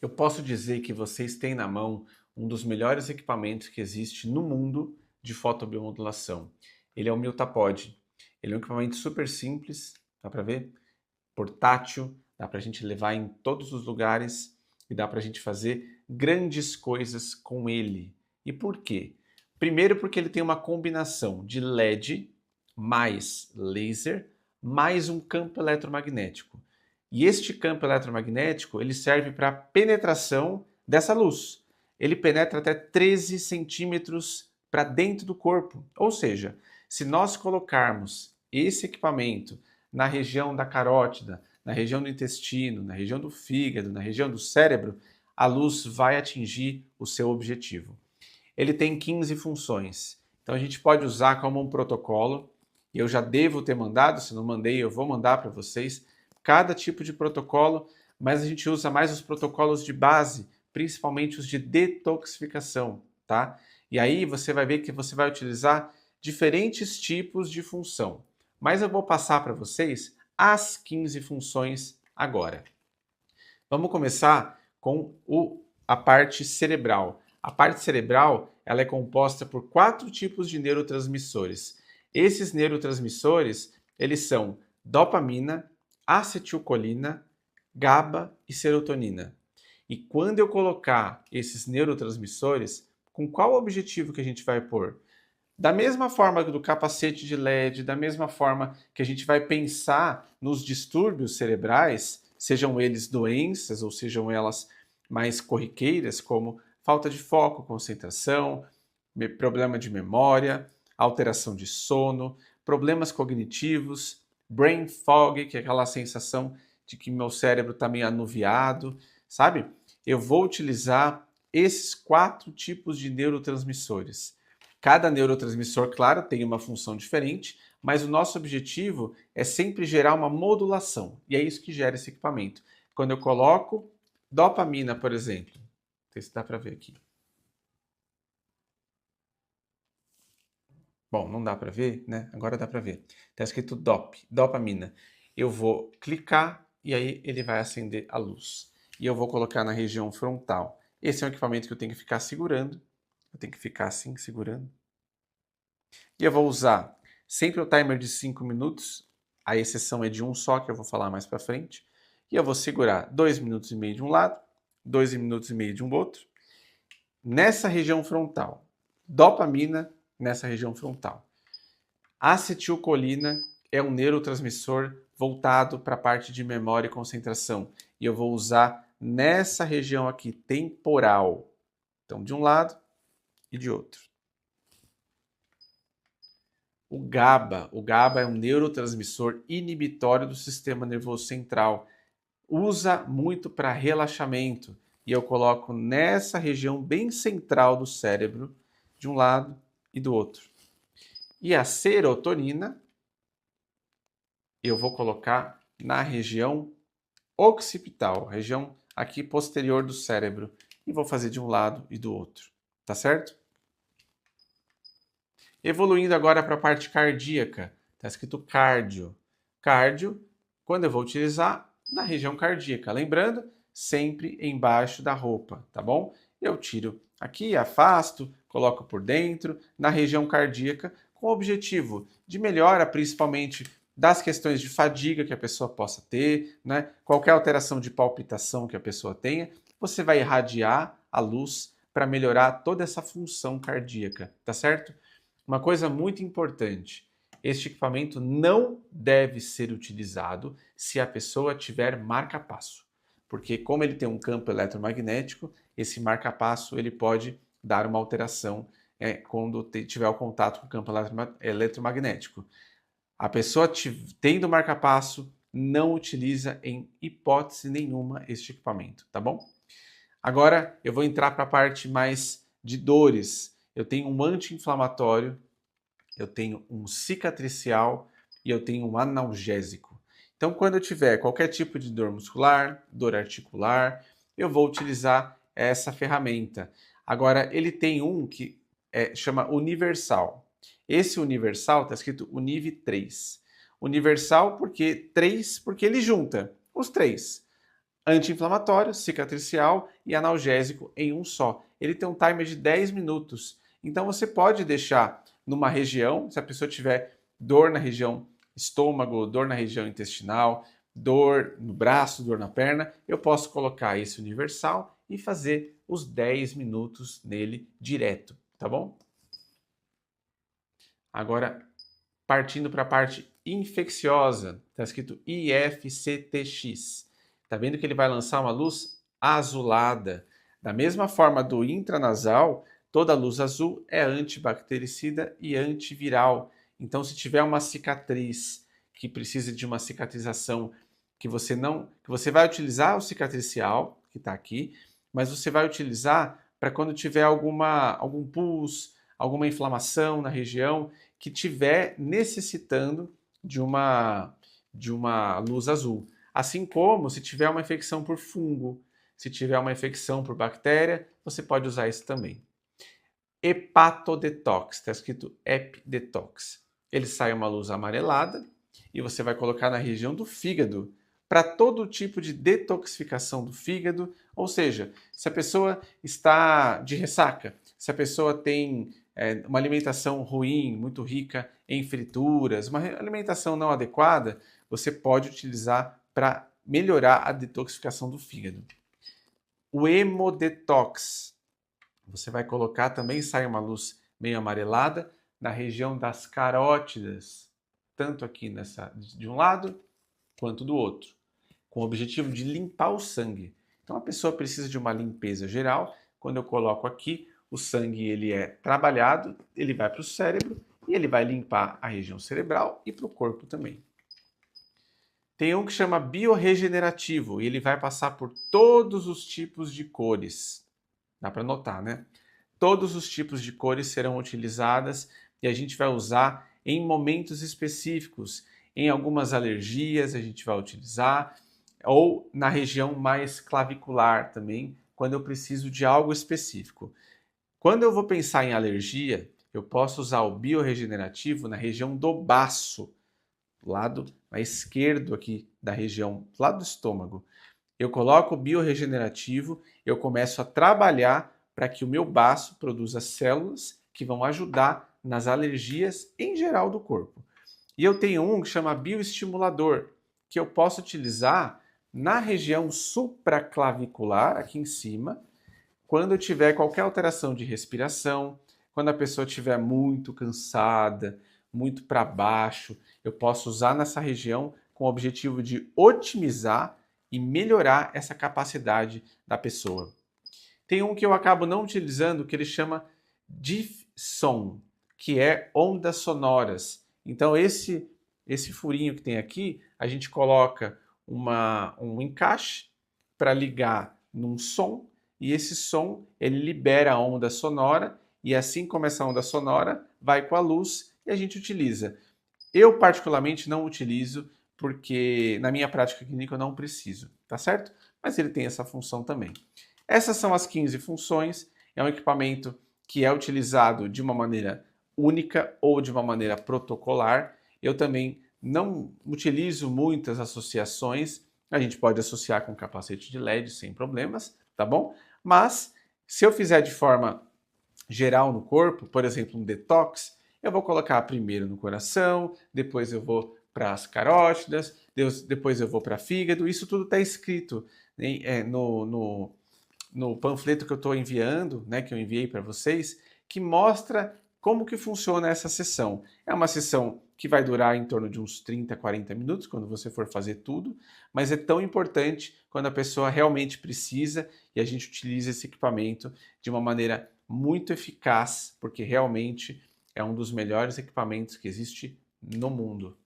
Eu posso dizer que vocês têm na mão um dos melhores equipamentos que existe no mundo de fotobiomodulação. Ele é o Miltapod. Ele é um equipamento super simples, dá para ver? Portátil, dá para a gente levar em todos os lugares e dá para a gente fazer grandes coisas com ele. E por quê? Primeiro porque ele tem uma combinação de LED mais laser mais um campo eletromagnético. E este campo eletromagnético ele serve para penetração dessa luz. Ele penetra até 13 centímetros para dentro do corpo. Ou seja, se nós colocarmos esse equipamento na região da carótida, na região do intestino, na região do fígado, na região do cérebro, a luz vai atingir o seu objetivo. Ele tem 15 funções. Então a gente pode usar como um protocolo. Eu já devo ter mandado, se não mandei, eu vou mandar para vocês cada tipo de protocolo, mas a gente usa mais os protocolos de base, principalmente os de detoxificação, tá? E aí você vai ver que você vai utilizar diferentes tipos de função. Mas eu vou passar para vocês as 15 funções agora. Vamos começar com a parte cerebral. A parte cerebral ela é composta por 4 tipos de neurotransmissores. Esses neurotransmissores eles são dopamina, acetilcolina, GABA e serotonina. E quando eu colocar esses neurotransmissores, com qual objetivo que a gente vai pôr? Da mesma forma do capacete de LED, da mesma forma que a gente vai pensar nos distúrbios cerebrais, sejam eles doenças ou sejam elas mais corriqueiras, como falta de foco, concentração, problema de memória, alteração de sono, problemas cognitivos, brain fog, que é aquela sensação de que meu cérebro está meio anuviado, sabe? Eu vou utilizar esses 4 tipos de neurotransmissores. Cada neurotransmissor, claro, tem uma função diferente, mas o nosso objetivo é sempre gerar uma modulação. E é isso que gera esse equipamento. Quando eu coloco dopamina, por exemplo, não sei se dá para ver aqui. Bom, não dá para ver, né? Agora dá para ver. Está escrito dopamina. Eu vou clicar e aí ele vai acender a luz. E eu vou colocar na região frontal. Esse é um equipamento que eu tenho que ficar segurando. Eu tenho que ficar assim, segurando. E eu vou usar sempre o timer de 5 minutos. A exceção é de um só, que eu vou falar mais para frente. E eu vou segurar 2 minutos e meio de um lado, 2 minutos e meio de um outro. Nessa região frontal. Dopamina nessa região frontal. Acetilcolina é um neurotransmissor voltado para a parte de memória e concentração. E eu vou usar nessa região aqui, temporal. Então, de um lado e de outro. O GABA é um neurotransmissor inibitório do sistema nervoso central. Usa muito para relaxamento. E eu coloco nessa região bem central do cérebro, de um lado e do outro. E a serotonina, eu vou colocar na região occipital, região aqui posterior do cérebro. E vou fazer de um lado e do outro. Tá certo? Evoluindo agora para a parte cardíaca, está escrito cardio. Cardio, quando eu vou utilizar, na região cardíaca. Lembrando, sempre embaixo da roupa, tá bom? Eu tiro aqui, afasto, coloco por dentro, na região cardíaca, com o objetivo de melhora, principalmente das questões de fadiga que a pessoa possa ter, né? Qualquer alteração de palpitação que a pessoa tenha, você vai irradiar a luz para melhorar toda essa função cardíaca, tá certo? Uma coisa muito importante, este equipamento não deve ser utilizado se a pessoa tiver marca-passo, porque como ele tem um campo eletromagnético, esse marca-passo ele pode dar uma alteração quando tiver o contato com o campo eletromagnético. A pessoa tendo marca-passo não utiliza em hipótese nenhuma este equipamento, tá bom? Agora eu vou entrar para a parte mais de dores. Eu tenho um anti-inflamatório, eu tenho um cicatricial e eu tenho um analgésico. Então, quando eu tiver qualquer tipo de dor muscular, dor articular, eu vou utilizar essa ferramenta. Agora, ele tem um que chama Universal. Esse Universal está escrito Univ 3. Universal porque 3, porque ele junta os 3. anti-inflamatório, cicatricial e analgésico em um só. Ele tem um timer de 10 minutos. Então você pode deixar numa região, se a pessoa tiver dor na região estômago, dor na região intestinal, dor no braço, dor na perna, eu posso colocar esse universal e fazer os 10 minutos nele direto, tá bom? Agora, partindo para a parte infecciosa, está escrito IFCTX. Está vendo que ele vai lançar uma luz azulada. Da mesma forma do intranasal, toda luz azul é antibactericida e antiviral. Então, se tiver uma cicatriz que precisa de uma cicatrização que você vai utilizar o cicatricial, que está aqui, mas você vai utilizar para quando tiver algum pus, alguma inflamação na região que tiver necessitando de uma luz azul. Assim como se tiver uma infecção por fungo, se tiver uma infecção por bactéria, você pode usar isso também. Hepatodetox, está escrito Epidetox. Ele sai uma luz amarelada e você vai colocar na região do fígado para todo tipo de detoxificação do fígado, ou seja, se a pessoa está de ressaca, se a pessoa tem uma alimentação ruim, muito rica em frituras, uma alimentação não adequada, você pode utilizar para melhorar a detoxificação do fígado. O hemodetox, você vai colocar também, sai uma luz meio amarelada na região das carótidas, tanto aqui de um lado quanto do outro, com o objetivo de limpar o sangue. Então a pessoa precisa de uma limpeza geral. Quando eu coloco aqui, o sangue ele é trabalhado, ele vai para o cérebro e ele vai limpar a região cerebral e para o corpo também. Tem um que chama biorregenerativo e ele vai passar por todos os tipos de cores. Dá para notar, né? Todos os tipos de cores serão utilizadas e a gente vai usar em momentos específicos. Em algumas alergias a gente vai utilizar, ou na região mais clavicular também, quando eu preciso de algo específico. Quando eu vou pensar em alergia, eu posso usar o biorregenerativo na região do baço, lado esquerdo aqui da região, lado do estômago. Eu coloco o biorregenerativo, eu começo a trabalhar para que o meu baço produza células que vão ajudar nas alergias em geral do corpo. E eu tenho um que chama bioestimulador, que eu posso utilizar na região supraclavicular, aqui em cima, quando eu tiver qualquer alteração de respiração, quando a pessoa estiver muito cansada, muito para baixo, eu posso usar nessa região com o objetivo de otimizar e melhorar essa capacidade da pessoa. Tem um que eu acabo não utilizando, que ele chama DIF-SON, que é ondas sonoras. Então esse furinho que tem aqui, a gente coloca um encaixe para ligar num som, e esse som ele libera a onda sonora, e assim como essa onda sonora vai com a luz e a gente utiliza. Eu particularmente não utilizo porque na minha prática clínica eu não preciso, tá certo? Mas ele tem essa função também. Essas são as 15 funções. É um equipamento que é utilizado de uma maneira única ou de uma maneira protocolar. Eu também não utilizo muitas associações. A gente pode associar com capacete de LED sem problemas, tá bom? Mas se eu fizer de forma geral no corpo, por exemplo, um detox, eu vou colocar primeiro no coração, depois eu vou para as carótidas, depois eu vou para fígado. Isso tudo está escrito no panfleto que eu estou enviando, né, que eu enviei para vocês, que mostra como que funciona essa sessão. É uma sessão que vai durar em torno de uns 30, 40 minutos, quando você for fazer tudo, mas é tão importante quando a pessoa realmente precisa e a gente utiliza esse equipamento de uma maneira muito eficaz, porque realmente é um dos melhores equipamentos que existe no mundo.